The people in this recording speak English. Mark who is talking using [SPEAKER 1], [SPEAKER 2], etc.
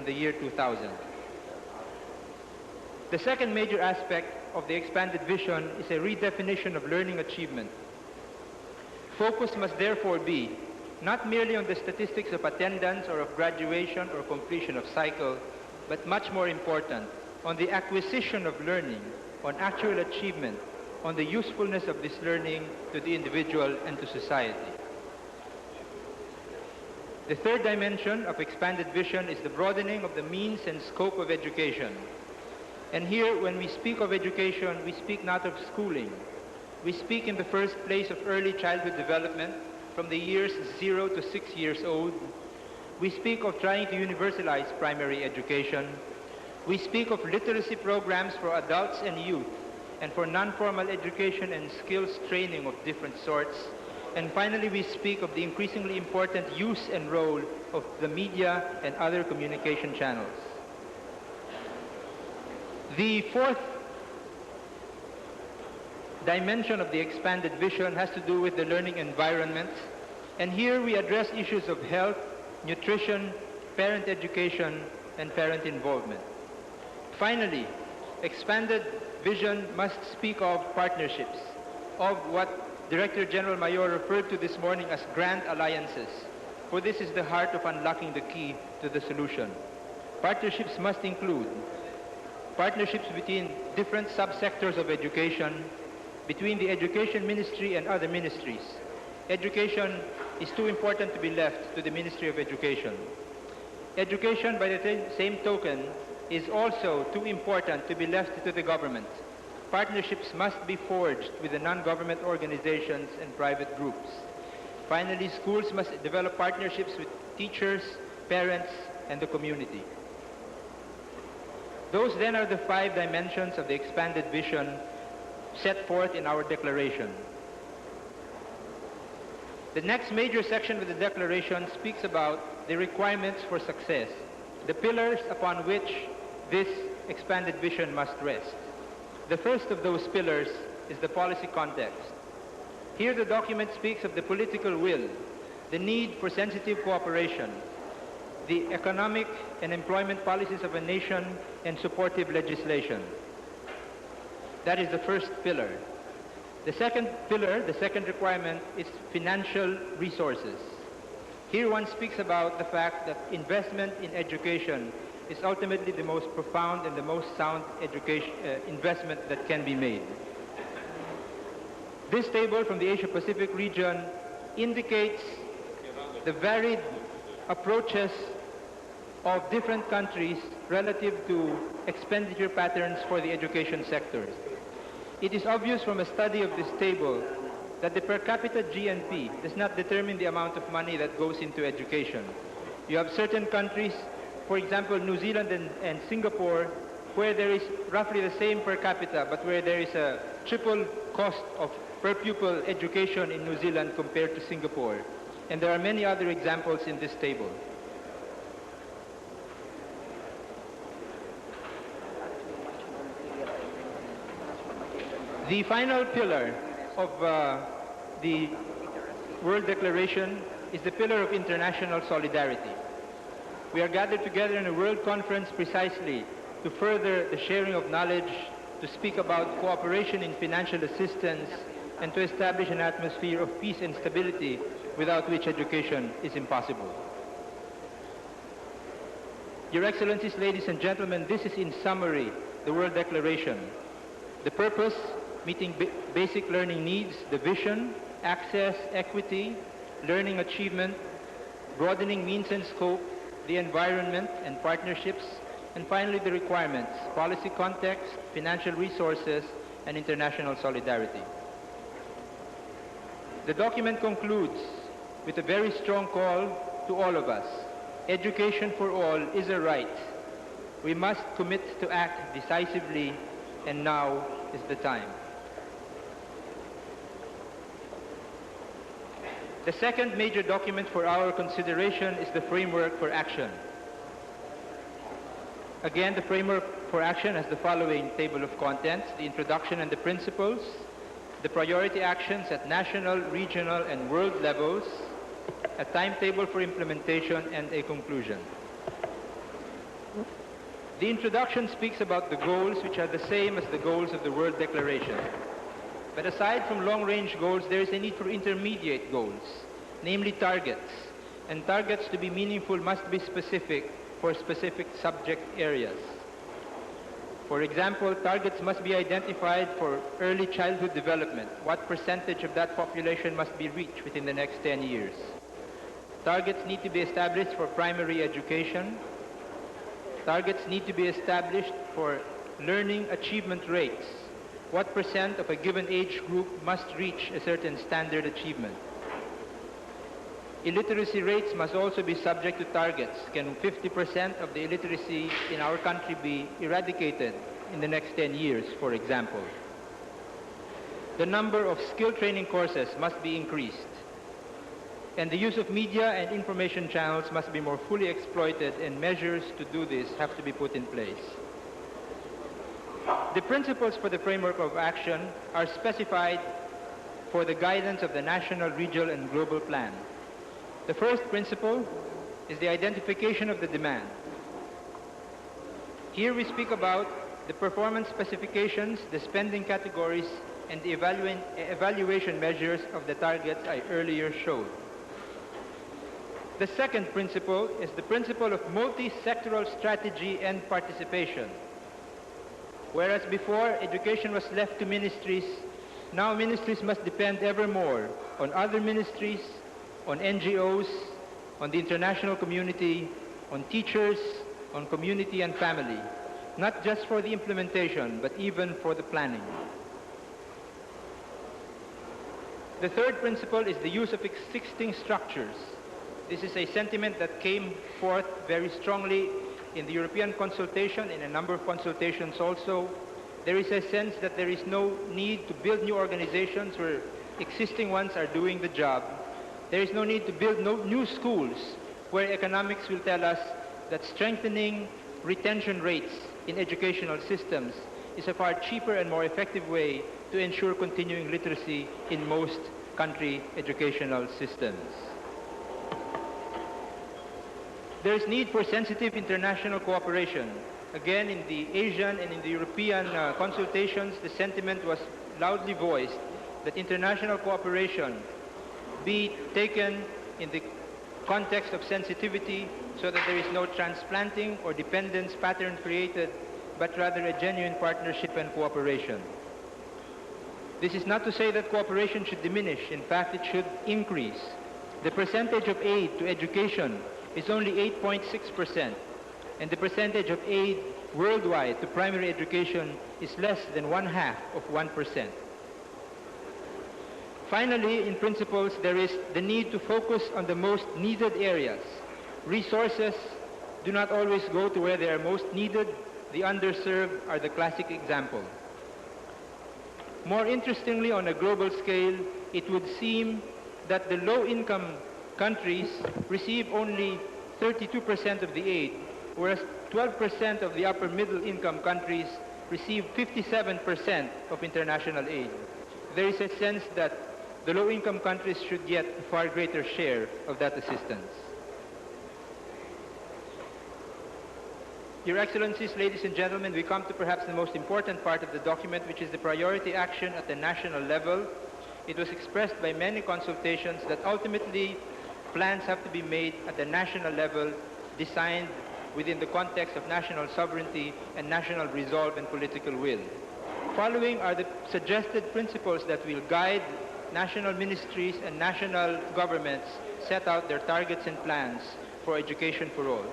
[SPEAKER 1] in the year 2000. The second major aspect of the expanded vision is a redefinition of learning achievement. Focus must therefore be not merely on the statistics of attendance or of graduation or completion of cycle, but much more important, on the acquisition of learning, on actual achievement, on the usefulness of this learning to the individual and to society. The third dimension of expanded vision is the broadening of the means and scope of education. And here, when we speak of education, we speak not of schooling. We speak in the first place of early childhood development, from the years 0 to 6 years old. We speak of trying to universalize primary education. We speak of literacy programs for adults and youth, and for non-formal education and skills training of different sorts. And finally, we speak of the increasingly important use and role of the media and other communication channels. The fourth dimension of the expanded vision has to do with the learning environment. And here we address issues of health, nutrition, parent education, and parent involvement. Finally, expanded vision must speak of partnerships, of what Director General Mayor referred to this morning as grand alliances, for this is the heart of unlocking the key to the solution. Partnerships must include partnerships between different subsectors of education, between the Education Ministry and other ministries. Education is too important to be left to the Ministry of Education. Education, by the same token, is also too important to be left to the government. Partnerships must be forged with the non-government organizations and private groups. Finally, schools must develop partnerships with teachers, parents, and the community. Those then are the 5 dimensions of the expanded vision set forth in our declaration. The next major section of the declaration speaks about the requirements for success, the pillars upon which this expanded vision must rest. The first of those pillars is the policy context. Here the document speaks of the political will, the need for sensitive cooperation, the economic and employment policies of a nation, and supportive legislation. That is the first pillar. The second pillar, the second requirement, is financial resources. Here one speaks about the fact that investment in education is ultimately the most profound and the most sound investment that can be made. This table from the Asia-Pacific region indicates the varied approaches of different countries relative to expenditure patterns for the education sector. It is obvious from a study of this table that the per capita GNP does not determine the amount of money that goes into education. You have certain countries, for example, New Zealand and Singapore, where there is roughly the same per capita, but where there is a triple cost of per pupil education in New Zealand compared to Singapore. And there are many other examples in this table. The final pillar of the World Declaration is the pillar of international solidarity. We are gathered together in a world conference precisely to further the sharing of knowledge, to speak about cooperation in financial assistance, and to establish an atmosphere of peace and stability without which education is impossible. Your Excellencies, ladies and gentlemen, this is in summary the World Declaration. The purpose: meeting basic learning needs; the vision: access, equity, learning achievement; broadening means and scope; the environment and partnerships; and finally the requirements: policy context, financial resources, and international solidarity. The document concludes with a very strong call to all of us. Education for all is a right. We must commit to act decisively, and now is the time. The second major document for our consideration is the Framework for Action. Again, the Framework for Action has the following table of contents: the introduction and the principles, the priority actions at national, regional, and world levels, a timetable for implementation, and a conclusion. The introduction speaks about the goals, which are the same as the goals of the World Declaration. But aside from long-range goals, there is a need for intermediate goals, namely targets. And targets, to be meaningful, must be specific for specific subject areas. For example, targets must be identified for early childhood development. What percentage of that population must be reached within the next 10 years? Targets need to be established for primary education. Targets need to be established for learning achievement rates. What percent of a given age group must reach a certain standard achievement? Illiteracy rates must also be subject to targets. Can 50% of the illiteracy in our country be eradicated in the next 10 years, for example? The number of skill training courses must be increased. And the use of media and information channels must be more fully exploited, and measures to do this have to be put in place. The principles for the framework of action are specified for the guidance of the national, regional, and global plan. The first principle is the identification of the demand. Here we speak about the performance specifications, the spending categories, and the evaluation measures of the targets I earlier showed. The second principle is the principle of multi-sectoral strategy and participation. Whereas before education was left to ministries, now ministries must depend ever more on other ministries, on NGOs, on the international community, on teachers, on community and family, not just for the implementation, but even for the planning. The third principle is the use of existing structures. This is a sentiment that came forth very strongly in the European consultation, in a number of consultations also. There is a sense that there is no need to build new organizations where existing ones are doing the job. There is no need to build new schools where economics will tell us that strengthening retention rates in educational systems is a far cheaper and more effective way to ensure continuing literacy in most country educational systems. There is need for sensitive international cooperation. Again, in the Asian and in the European consultations, the sentiment was loudly voiced that international cooperation be taken in the context of sensitivity so that there is no transplanting or dependence pattern created, but rather a genuine partnership and cooperation. This is not to say that cooperation should diminish. In fact, it should increase. The percentage of aid to education is only 8.6%, and the percentage of aid worldwide to primary education is less than 0.5%. Finally, in principles, there is the need to focus on the most needed areas. Resources do not always go to where they are most needed. The underserved are the classic example. More interestingly, on a global scale, it would seem that the low-income countries receive only 32% of the aid, whereas 12% of the upper middle income countries receive 57% of international aid. There is a sense that the low-income countries should get a far greater share of that assistance. Your Excellencies, ladies and gentlemen, we come to perhaps the most important part of the document, which is the priority action at the national level. It was expressed by many consultations that ultimately plans have to be made at the national level, designed within the context of national sovereignty and national resolve and political will. Following are the suggested principles that will guide national ministries and national governments set out their targets and plans for education for all.